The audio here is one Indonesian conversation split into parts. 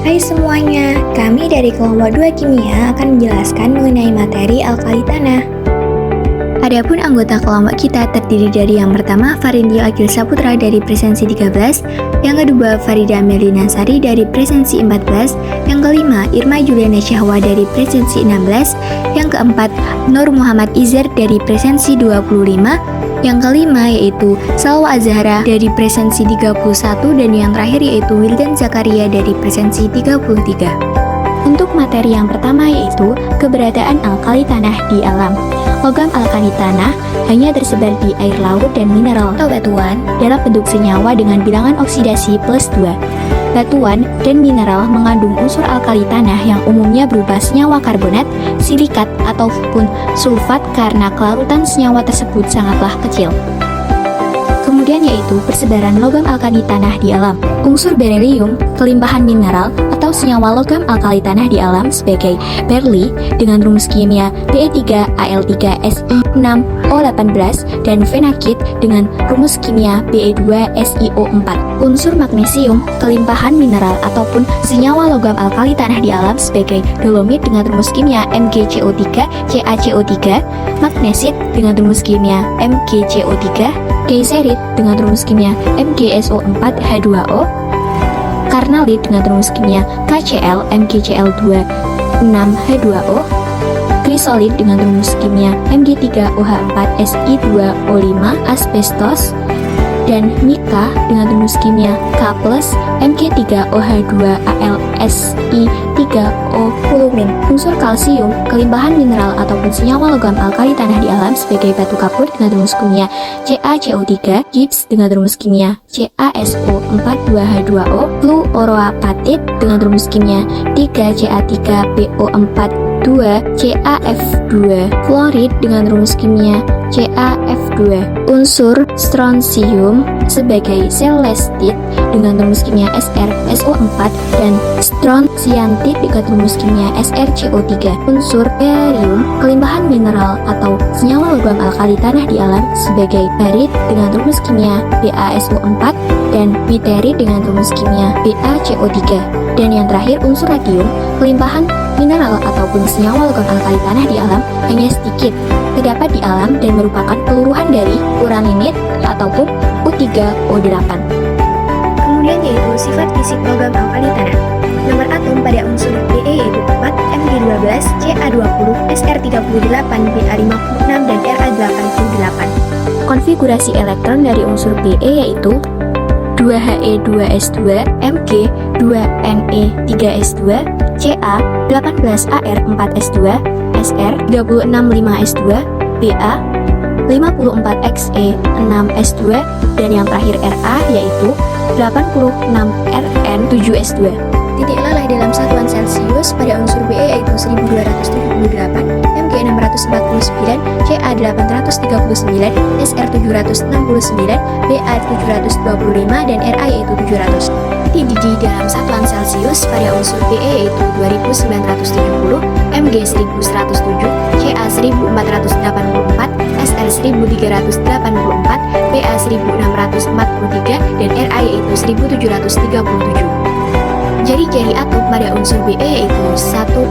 Hai semuanya, kami dari kelompok 2 Kimia akan menjelaskan mengenai materi alkali tanah. Adapun anggota kelompok kita terdiri dari yang pertama Farindio Agil Saputra dari presensi 13, yang kedua Farida Melina-Sari dari presensi 14, yang kelima Irma Juliana Syahwa dari presensi 16, yang keempat Nur Muhammad Izzer dari presensi 25, yang kelima yaitu Salwa Azhara dari presensi 31, dan yang terakhir yaitu Wildan Zakaria dari presensi 33. Untuk materi yang pertama yaitu keberadaan alkali tanah di alam. Logam alkali tanah hanya tersebar di air laut dan mineral atau batuan dalam bentuk senyawa dengan bilangan oksidasi +2. Batuan dan mineral mengandung unsur alkali tanah yang umumnya berupa senyawa karbonat, silikat, ataupun sulfat karena kelarutan senyawa tersebut sangatlah kecil. Kemudian yaitu persebaran logam alkali tanah di alam. Unsur berelium, kelimpahan mineral atau senyawa logam alkali tanah di alam sebagai berli dengan rumus kimia Be3Al3Si6O18 dan fenakit dengan rumus kimia Be2SiO4. Unsur magnesium, kelimpahan mineral ataupun senyawa logam alkali tanah di alam sebagai dolomit dengan rumus kimia MgCO3CaCO3, magnesit dengan rumus kimia MgCO3, geyserit dengan rumus kimia MgSO4H2O, karnalit dengan rumus kimia KCl MgCl2 6H2O, krisolit dengan rumus kimia Mg3OH4Si2O5 asbestos, dan mika dengan rumus kimia K+ Mg3OH2AlSi3O flumin. Unsur kalsium, kelimpahan mineral ataupun senyawa logam alkali tanah di alam sebagai batu kapur dengan rumus kimia CaCO3, gips dengan rumus kimia CaSO42H2O, fluoroapatit dengan rumus kimia 3Ca3PO4 CaF2, fluorid dengan rumus kimia CaF2. Unsur strontium sebagai selestit dengan rumus kimia SrSO4 dan strontiantit dengan rumus kimia SrCO3. Unsur barium, kelimpahan mineral atau senyawa logam alkali tanah di alam sebagai barit dengan rumus kimia BaSO4 dan biterit dengan rumus kimia BaCO3. Dan yang terakhir unsur radium, kelimpahan mineral ataupun senyawa logam alkali tanah di alam hanya sedikit terdapat di alam dan merupakan peluruhan dari uraninit ataupun U3O8. Kemudian yaitu sifat fisik logam alkali tanah. Nomor atom pada unsur Be yaitu 4, Mg12, Ca20, Sr38, Ba56 dan Ra88. Konfigurasi elektron dari unsur Be yaitu 2He2S2, Mg 2Ne3S2, Ca 18Ar4S2, Sr 365S2, Ba 54Xe6S2, dan yang terakhir Ra yaitu 86Rn7S2. Titik lalai dalam satuan Celcius pada unsur Be yaitu 1278, Mg 649, Ca 839, Sr 769, Ba 725, dan Ra yaitu 700. Titik didih dalam satuan Celcius pada unsur Be yaitu 2970, Mg 1107, Ca 1484, Sr 1384, Ba 1643, dan Ra yaitu 1737. Jari-jari atom pada unsur Be yaitu 1,12,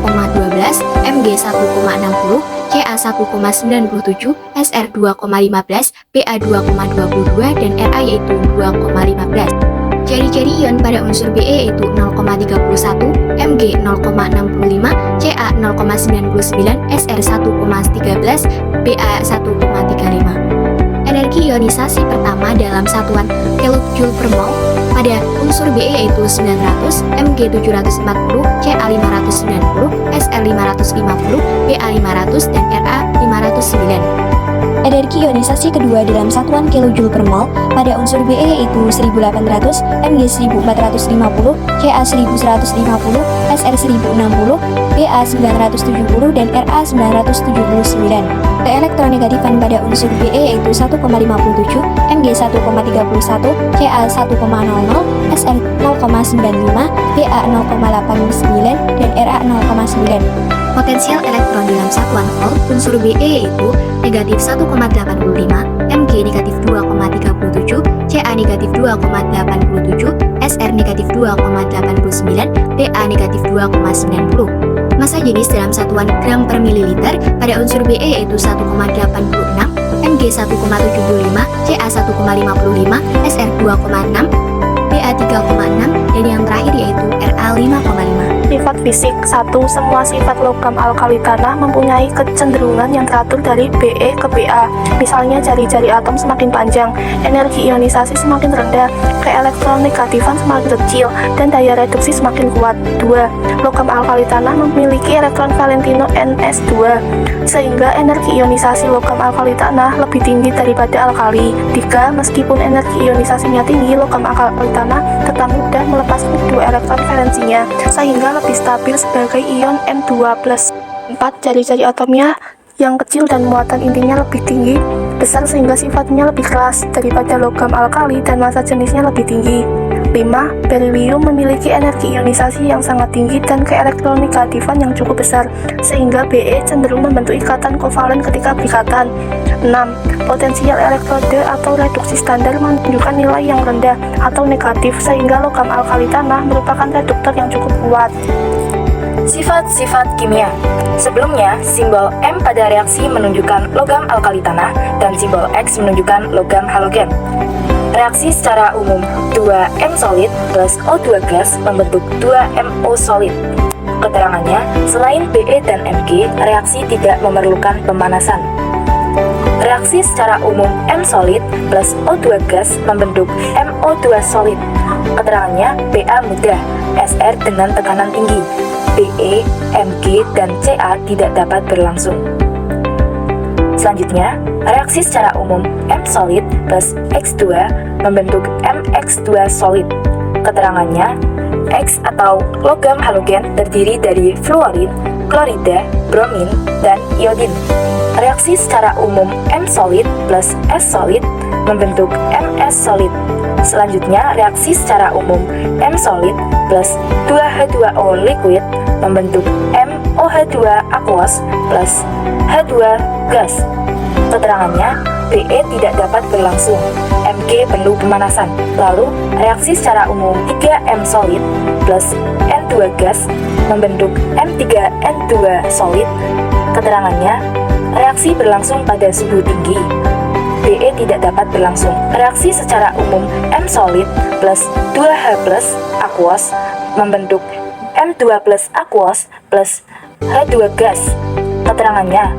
Mg 1,60, Ca 1,97, Sr 2,15, Ba 2,22, dan Ra yaitu 2,15. Jari-jari ion pada unsur Be yaitu 0,31, Mg 0,65, Ca 0,99, Sr 1,13, Ba 1,35. Energi ionisasi pertama dalam satuan kilojoule per mol pada unsur Be yaitu 900, Mg 740, Ca 590, Sr 550, Ba 500, dan Ra 509. Energi ionisasi kedua dalam satuan kilojoule per mol pada unsur Be yaitu 1800, Mg 1450, Ca 1150, Sr 1060, Ba 970, dan Ra 979. Keelektronegatifan pada unsur Be yaitu 1,57, Mg 1,31, Ca 1,00, Sr 0,95, Ba 0,89, dan Ra 0,9. Potensial elektron dalam satuan volt unsur Be yaitu negatif 1,85, Mg Mg negatif 2,37, Ca negatif 2,87, Sr negatif 2,89, Ba negatif 2,90. Massa jenis dalam satuan gram per mililiter pada unsur Be yaitu 1,86, Mg 1,75, Ca 1,55, Sr 2,6, Ba 3,6, dan yang terakhir yaitu Ra 5,5. Sifat fisik 1. Semua sifat logam alkali tanah mempunyai kecenderungan yang teratur dari Be ke Ba. Misalnya jari-jari atom semakin panjang, energi ionisasi semakin rendah, keelektronegatifan semakin kecil, dan daya reduksi semakin kuat. 2. Logam alkali tanah memiliki elektron valentino Ns2, sehingga energi ionisasi logam alkali tanah lebih tinggi daripada alkali. 3. Meskipun energi ionisasinya tinggi, logam alkali tanah tetap mudah melepaskan kedua elektron valensinya, sehingga lebih stabil sebagai ion M2+. 4. Jari-jari atomnya yang kecil dan muatan intinya lebih tinggi, besar sehingga sifatnya lebih keras daripada logam alkali dan massa jenisnya lebih tinggi. 5. Berilium memiliki energi ionisasi yang sangat tinggi dan keelektronegatifan yang cukup besar, sehingga Be cenderung membentuk ikatan kovalen ketika berikatan. 6. Potensial elektrode atau reduksi standar menunjukkan nilai yang rendah atau negatif, sehingga logam alkali tanah merupakan reduktor yang cukup kuat. Sifat-sifat kimia. Sebelumnya, simbol M pada reaksi menunjukkan logam alkali tanah dan simbol X menunjukkan logam halogen. Reaksi secara umum 2M solid plus O2 gas membentuk 2MO solid. Keterangannya, selain Be dan Mg, reaksi tidak memerlukan pemanasan. Reaksi secara umum M solid plus O2 gas membentuk MO2 solid. Keterangannya, Ba mudah, Sr dengan tekanan tinggi. Be, Mg, dan Ca tidak dapat berlangsung. Selanjutnya, reaksi secara umum M solid plus X2 membentuk MX2 solid. Keterangannya, X atau logam halogen terdiri dari fluorin, klorida, bromin, dan iodin. Reaksi secara umum M solid plus S solid membentuk MS solid. Selanjutnya, reaksi secara umum M solid plus 2H2O liquid membentuk MOH2 aqueous plus H2 gas. Keterangannya, Be tidak dapat berlangsung, Mg perlu pemanasan. Lalu, reaksi secara umum 3M solid plus N2 gas membentuk M3N2 solid. Keterangannya, reaksi berlangsung pada suhu tinggi. Be tidak dapat berlangsung. Reaksi secara umum M solid plus 2H plus aqueous membentuk M2 plus aqueous plus H2 gas. Keterangannya,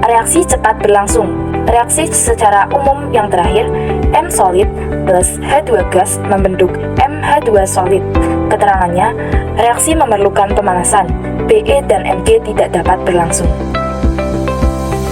reaksi cepat berlangsung. Reaksi secara umum yang terakhir, M solid plus H2 gas membentuk MH2 solid. Keterangannya, reaksi memerlukan pemanasan. Be dan Mg tidak dapat berlangsung.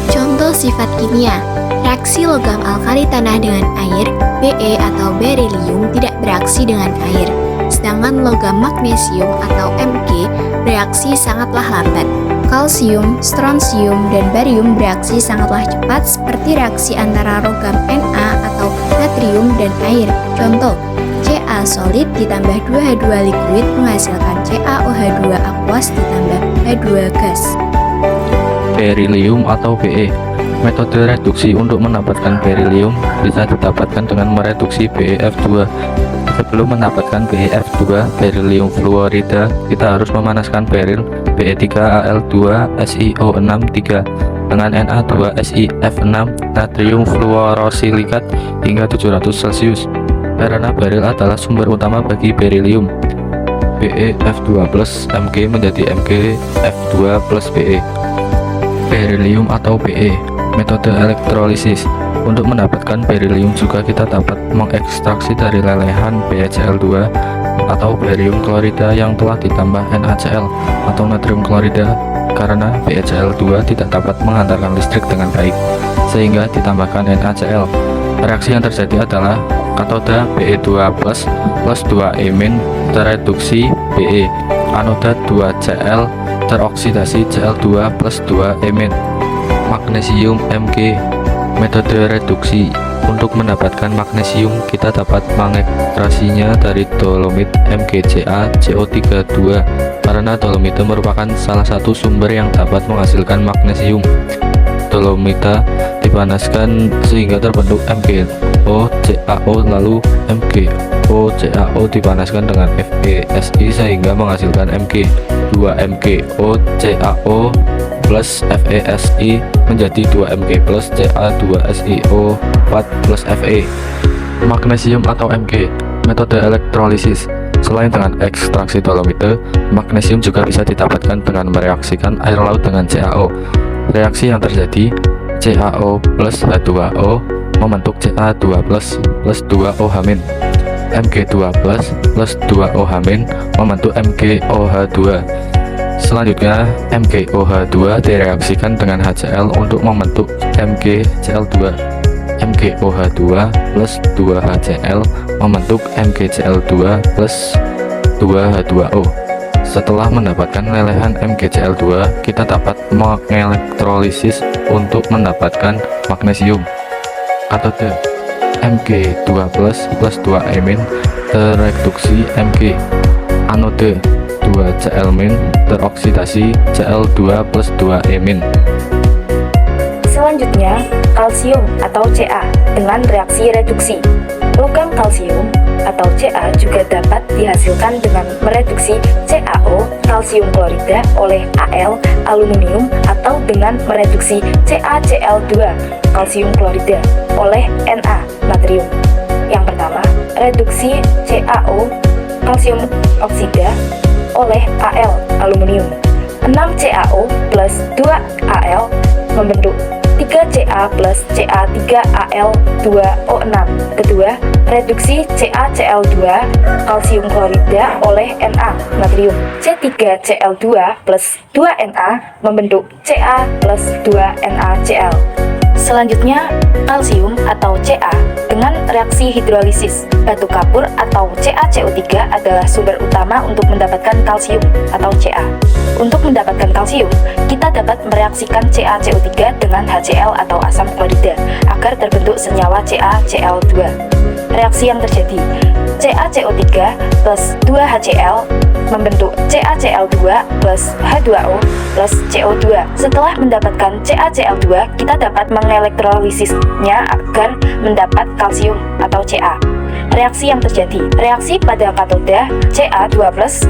Contoh sifat kimia. Reaksi logam alkali tanah dengan air, Be atau berilium tidak bereaksi dengan air. Sedangkan logam magnesium atau Mg bereaksi sangatlah lambat. Kalsium, strontium, dan barium bereaksi sangatlah cepat seperti reaksi antara logam Na atau natrium dan air. Contoh, Ca solid ditambah 2H2 liquid menghasilkan CaOH2 aqueous ditambah H2 gas. Berilium atau Be. Metode reduksi untuk mendapatkan berilium bisa didapatkan dengan mereduksi BeF2. Sebelum mendapatkan BeF2, berilium fluorida, kita harus memanaskan beril Be3Al2SiO63 dengan Na2SiF6 natrium fluorosilikat hingga 700 Celcius. Karena beril adalah sumber utama bagi berilium, BeF2 plus Mg menjadi MgF2 plus Be. Berilium atau Be. Metode elektrolisis. Untuk mendapatkan berilium juga kita dapat mengekstraksi dari lelehan BeCl2 atau barium klorida yang telah ditambah NaCl atau natrium klorida, karena BeCl2 tidak dapat mengantarkan listrik dengan baik sehingga ditambahkan NaCl. Reaksi yang terjadi adalah katoda Be2 plus 2 emin tereduksi Be, anoda 2Cl teroksidasi Cl2 plus 2 emin. Magnesium Mg. Metode reduksi. Untuk mendapatkan magnesium, kita dapat mengekstrasinya dari dolomit MgCaCO32 karena dolomita merupakan salah satu sumber yang dapat menghasilkan magnesium. Dolomita dipanaskan sehingga terbentuk MgO-CaO, lalu MgO-CaO dipanaskan dengan FeSi sehingga menghasilkan Mg. 2MgO-CaO plus FeSi menjadi 2Mg plus Ca2SiO4 plus Fe. Magnesium atau Mg. Metode elektrolisis. Selain dengan ekstraksi dolomite, magnesium juga bisa didapatkan dengan mereaksikan air laut dengan CaO. Reaksi yang terjadi, CaO plus H2O membentuk Ca2 plus 2OH-, Mg2 plus 2OH- membentuk MgOH2. Selanjutnya, MgOH2 direaksikan dengan HCl untuk membentuk MgCl2. MgOH2 plus 2HCl membentuk MgCl2 plus 2H2O. Setelah mendapatkan lelehan MgCl2, kita dapat mengelektrolisis untuk mendapatmin magnesium. Katode Mg2 plus 2 tereduksi Mg. Anode 2Cl- teroksidasi Cl2 plus 2 Selanjutnya, kalsium atau Ca dengan reaksi reduksi. Logam kalsium atau Ca juga dapat dihasilkan dengan mereduksi CaO kalsium klorida oleh Al aluminium atau dengan mereduksi CaCl2 kalsium klorida oleh Na natrium. Yang pertama, reduksi CaO kalsium oksida oleh Al aluminium. 6 CaO plus 2 Al membentuk 3Ca plus Ca3Al2O6. Kedua, reduksi CaCl2 kalsium klorida oleh Na natrium. C3Cl2 plus 2Na membentuk Ca plus 2NaCl. Selanjutnya, kalsium atau Ca dengan reaksi hidrolisis. Batu kapur atau CaCO3 adalah sumber utama untuk mendapatkan kalsium atau Ca. Untuk mendapatkan kalsium, kita dapat mereaksikan CaCO3 dengan HCl atau asam klorida agar terbentuk senyawa CaCl2. Reaksi yang terjadi, CaCO3 plus 2HCl membentuk CaCl2 plus H2O plus CO2. Setelah mendapatkan CaCl2, kita dapat mengelektrolisisnya agar mendapat kalsium atau Ca. Reaksi yang terjadi, reaksi pada katoda Ca2 plus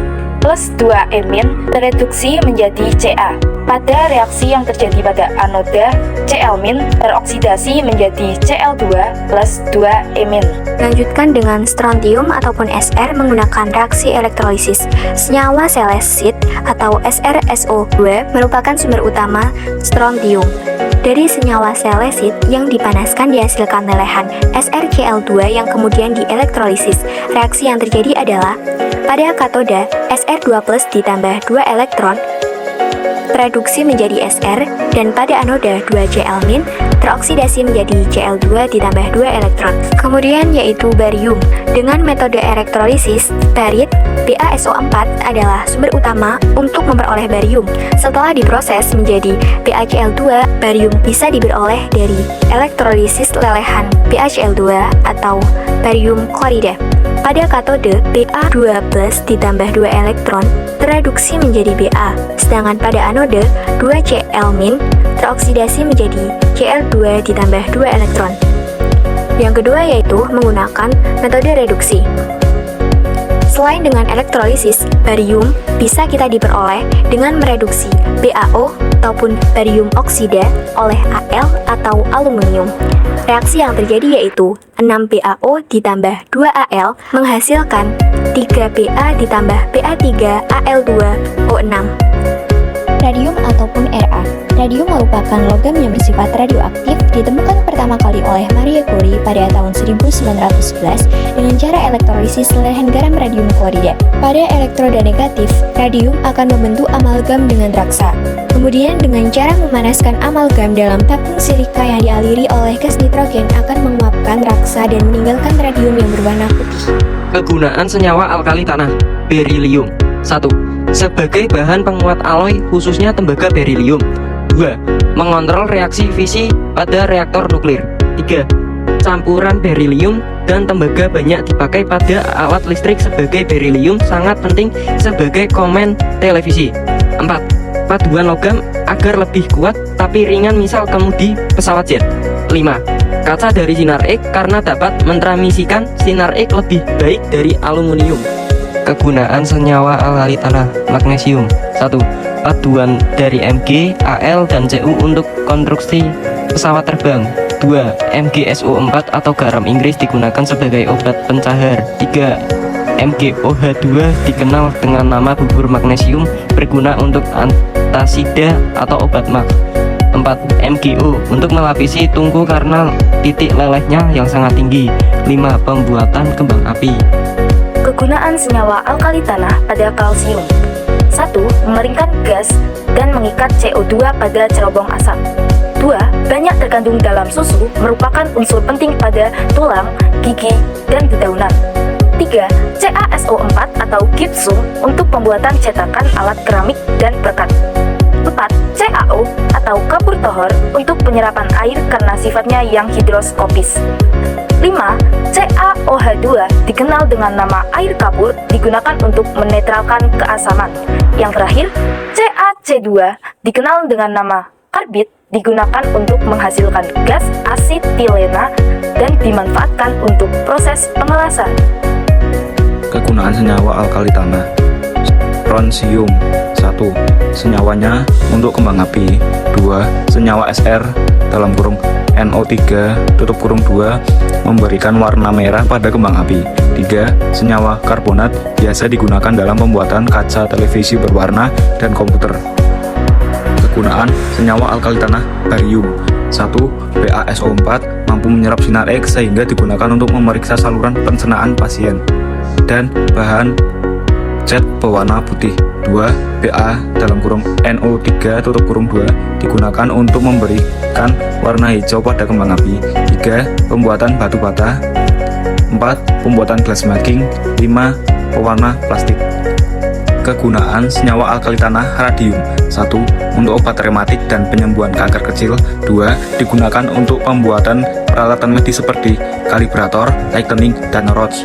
2- tereduksi menjadi Ca. Pada reaksi yang terjadi pada anoda, Cl- teroksidasi menjadi Cl2 plus 2-. Lanjutkan dengan strontium ataupun Sr menggunakan reaksi elektrolisis. Senyawa selesit atau SrSO2 merupakan sumber utama strontium. Dari senyawa selesit yang dipanaskan dihasilkan lelehan SrCl2 yang kemudian dielektrolisis. Reaksi yang terjadi adalah pada katoda Sr2+ ditambah 2 elektron tereduksi menjadi Sr, dan pada anoda 2Cl- teroksidasi menjadi Cl2 ditambah 2 elektron. Kemudian yaitu barium. Dengan metode elektrolisis, barit BaSO4 adalah sumber utama untuk memperoleh barium. Setelah diproses menjadi BaCl2, barium bisa diperoleh dari elektrolisis lelehan BaCl2 atau barium klorida. Pada katode, Ba2+ ditambah 2 elektron tereduksi menjadi Ba, sedangkan pada anode 2Cl- teroksidasi menjadi Cl2 ditambah 2 elektron. Yang kedua yaitu menggunakan metode reduksi. Selain dengan elektrolisis, barium bisa kita diperoleh dengan mereduksi BaO ataupun barium oksida oleh Al atau aluminium. Reaksi yang terjadi yaitu 6BaO ditambah 2Al menghasilkan 3Ba ditambah Ba3Al2O6. Radium ataupun Ra. Radium merupakan logam yang bersifat radioaktif, ditemukan pertama kali oleh Marie Curie pada tahun 1911 dengan cara elektrolisis lelehan garam radium klorida. Pada elektroda negatif, radium akan membentuk amalgam dengan draksa. Kemudian dengan cara memanaskan amalgam dalam tabung silika yang dialiri oleh gas nitrogen akan menguapkan draksa dan meninggalkan radium yang berwarna putih. Kegunaan senyawa alkali tanah, berilium. 1. Sebagai bahan penguat alloy khususnya tembaga berilium. 2. Mengontrol reaksi fisi pada reaktor nuklir. 3. Campuran berilium dan tembaga banyak dipakai pada alat listrik sebagai berilium sangat penting sebagai komen televisi. 4. Paduan logam agar lebih kuat tapi ringan misal kemudi pesawat jet. 5. Kaca dari sinar X karena dapat mentransmisikan sinar X lebih baik dari aluminium. Kegunaan senyawa alkali tanah magnesium. 1. Paduan dari Mg, Al, dan Cu untuk konstruksi pesawat terbang. 2. MgSO4 atau garam Inggris digunakan sebagai obat pencahar. 3. MgOH2 dikenal dengan nama bubur magnesium, berguna untuk antasida atau obat mah. 4. MgO untuk melapisi tungku karena titik lelehnya yang sangat tinggi. 5. Pembuatan kembang api. Kegunaan senyawa alkali tanah pada kalsium. 1. Mengeringkan gas dan mengikat CO2 pada cerobong asap. 2. Banyak terkandung dalam susu, merupakan unsur penting pada tulang, gigi, dan dedaunan. 3. CaSO4 atau gypsum untuk pembuatan cetakan alat keramik dan perekat. 4. CaO atau kapur tohor untuk penyerapan air karena sifatnya yang hidroskopis. 5. CaOH2 dikenal dengan nama air kapur, digunakan untuk menetralkan keasaman. Yang terakhir, CaC2 dikenal dengan nama karbit, digunakan untuk menghasilkan gas asetilena dan dimanfaatkan untuk proses pengelasan. Kegunaan senyawa alkali tanah. Strontium. 1. Senyawanya untuk kembang api. 2. Senyawa Sr dalam kurung NO3 tutup kurung 2 memberikan warna merah pada kembang api. 3. Senyawa karbonat biasa digunakan dalam pembuatan kaca televisi berwarna dan komputer. Kegunaan senyawa alkali tanah barium. 1. BaSO4 mampu menyerap sinar X sehingga digunakan untuk memeriksa saluran pencernaan pasien dan bahan cat berwarna putih. 2. Ba dalam kurung NO3 tutup kurung 2 digunakan untuk memberikan warna hijau pada kembang api. 3. Pembuatan batu bata. 4. Pembuatan glass making. 5. Pewarna plastik. Kegunaan senyawa alkali tanah radium. 1. Untuk obat rematik dan penyembuhan kanker kecil. 2. Digunakan untuk pembuatan peralatan medis seperti kalibrator, tightening, dan rods.